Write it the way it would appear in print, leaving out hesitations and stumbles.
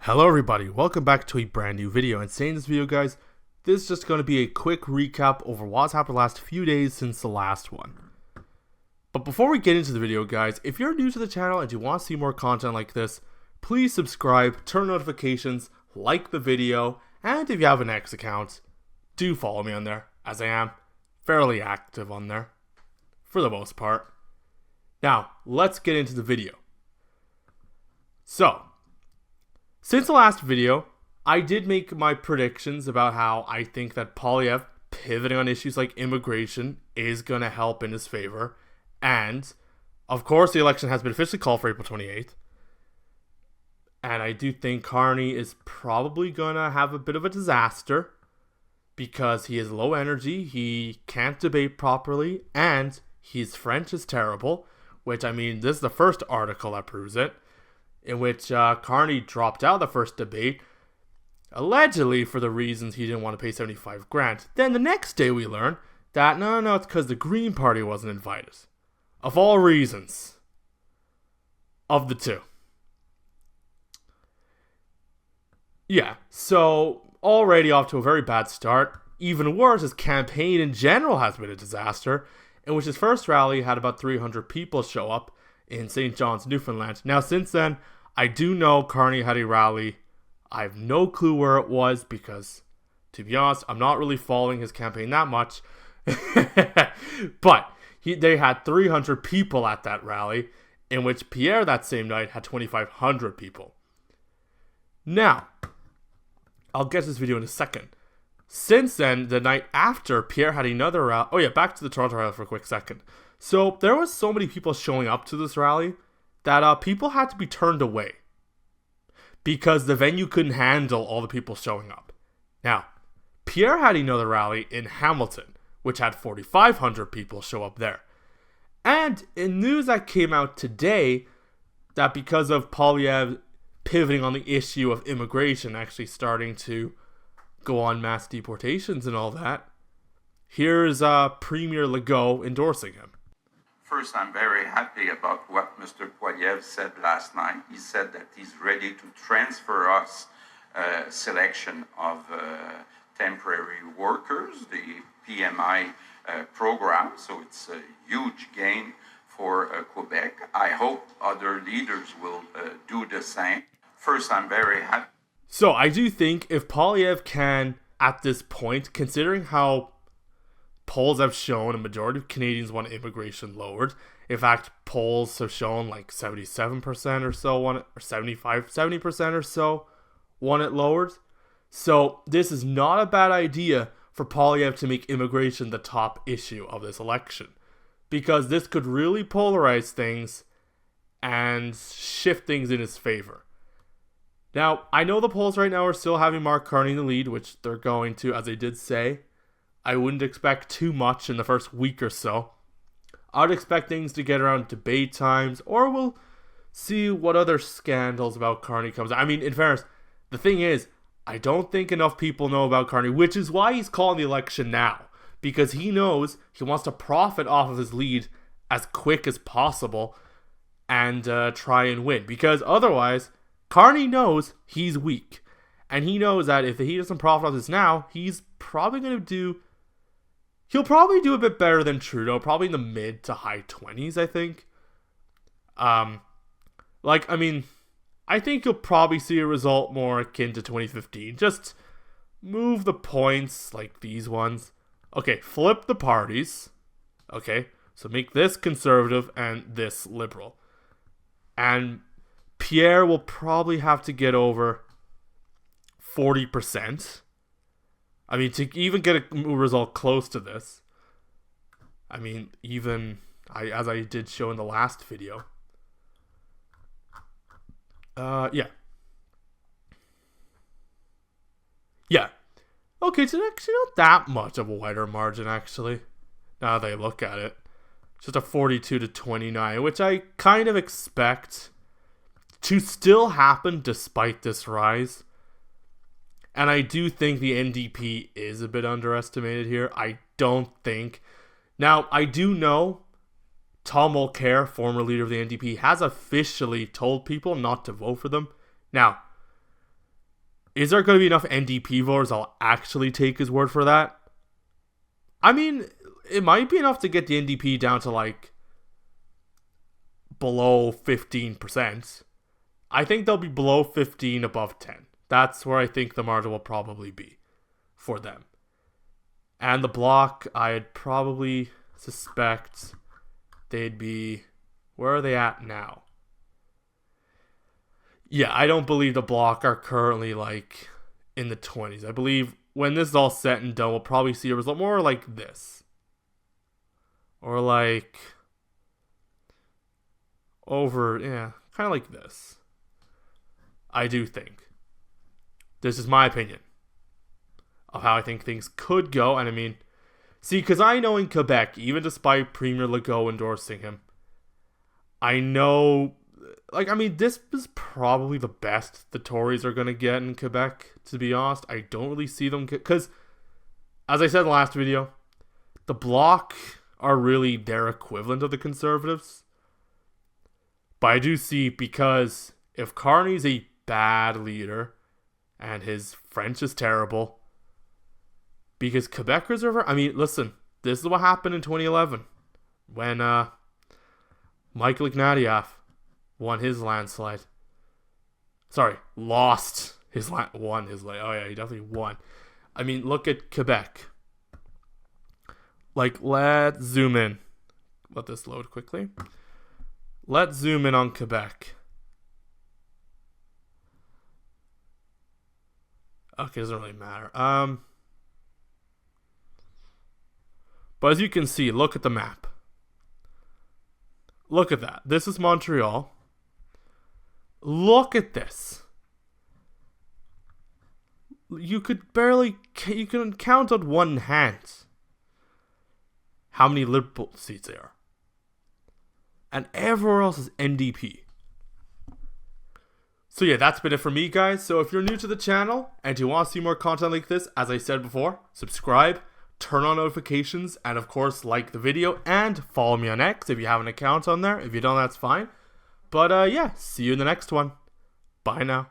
Hello everybody, welcome back to a brand new video, and saying this video guys, this is just going to be a quick recap over what's happened the last few days since the last one. But before we get into the video guys, if you're new to the channel and you want to see more content like this, please subscribe, turn notifications, like the video, and if you have an X account, do follow me on there, as I am fairly active on there, for the most part. Now, let's get into the video. So, since the last video, I did make my predictions about how I think that Poilievre pivoting on issues like immigration is going to help in his favor. And, of course, the election has been officially called for April 28th. And I do think Carney is probably going to have a bit of a disaster because he is low energy, he can't debate properly, and his French is terrible. Which, I mean, this is the first article that proves it, in which Carney dropped out of the first debate, allegedly for the reasons he didn't want to pay 75 grand. Then the next day we learn that no, it's because the Green Party wasn't invited. Of all reasons. Of the two. Yeah, so already off to a very bad start. Even worse, his campaign in general has been a disaster, in which his first rally had about 300 people show up in St. John's, Newfoundland. Now, since then, I do know Carney had a rally. I have no clue where it was because, to be honest, I'm not really following his campaign that much. But they had 300 people at that rally, in which Pierre that same night had 2,500 people. Now, I'll get to this video in a second. Since then, the night after, Pierre had another rally. Oh yeah, back to the Toronto rally for a quick second. So, there was so many people showing up to this rally that people had to be turned away because the venue couldn't handle all the people showing up. Now, Pierre had another rally in Hamilton, which had 4,500 people show up there. And in news that came out today, that because of Poilievre pivoting on the issue of immigration, actually starting to go on mass deportations and all that, here's Premier Legault endorsing him. First, I'm very happy about what Mr. Poilievre said last night. He said that he's ready to transfer us selection of temporary workers, the PMI program. So it's a huge gain for Quebec. I hope other leaders will do the same. First, I'm very happy. So I do think if Poilievre can, at this point, considering how polls have shown a majority of Canadians want immigration lowered. In fact, polls have shown like 77% or so want it, or 70% or so want it lowered. So this is not a bad idea for Poilievre to make immigration the top issue of this election, because this could really polarize things and shift things in his favor. Now, I know the polls right now are still having Mark Carney in the lead, which they're going to, as I did say. I wouldn't expect too much in the first week or so. I'd expect things to get around debate times, or we'll see what other scandals about Carney comes out. I mean, in fairness, the thing is, I don't think enough people know about Carney, which is why he's calling the election now. Because he knows he wants to profit off of his lead as quick as possible and try and win. Because otherwise, Carney knows he's weak. And he knows that if he doesn't profit off this now, he's probably going to do... He'll probably do a bit better than Trudeau, probably in the mid to high 20s, I think. I think you'll probably see a result more akin to 2015. Just move the points like these ones. Okay, flip the parties. Okay, so make this conservative and this liberal. And Pierre will probably have to get over 40%. I mean, to even get a result close to this, I mean, as I did show in the last video. Yeah. Okay, it's actually not that much of a wider margin, actually. Now that I look at it. Just a 42 to 29, which I kind of expect to still happen despite this rise. And I do think the NDP is a bit underestimated here. I don't think. Now, I do know Tom Mulcair, former leader of the NDP, has officially told people not to vote for them. Now, Is there going to be enough NDP voters I'll actually take his word for that? I mean, it might be enough to get the NDP down to like below 15%. I think they'll be below 15, above 10. That's where I think the margin will probably be for them. And the Bloc, I'd probably suspect they'd be... Where are they at now? Yeah, I don't believe the Bloc are currently like in the 20s. I believe when this is all set and done, we'll probably see a result more like this. Or like... over, yeah, kind of like this. I do think. This is my opinion of how I think things could go. And I mean, see, because I know in Quebec, even despite Premier Legault endorsing him, I know, like, I mean, this is probably the best the Tories are going to get in Quebec, to be honest. I don't really see them, because, as I said in the last video, the Bloc are really their equivalent of the Conservatives. But I do see, because if Carney's a bad leader and his French is terrible, because Quebecers are... I mean, listen, this is what happened in 2011 when Michael Ignatieff won his landslide. Sorry, lost his won his land. Oh yeah, he definitely won. I mean, look at Quebec. Like, let's zoom in. Let this load quickly. Let's zoom in on Quebec. Okay, doesn't really matter. But as you can see, look at the map. Look at that. This is Montreal. Look at this. You could barely... You can count on one hand how many Liberal seats there are. And everywhere else is NDP. So yeah, that's been it for me, guys. So if you're new to the channel and you want to see more content like this, as I said before, subscribe, turn on notifications, and of course like the video, and follow me on X if you have an account on there. If you don't, that's fine. But yeah, see you in the next one. Bye now.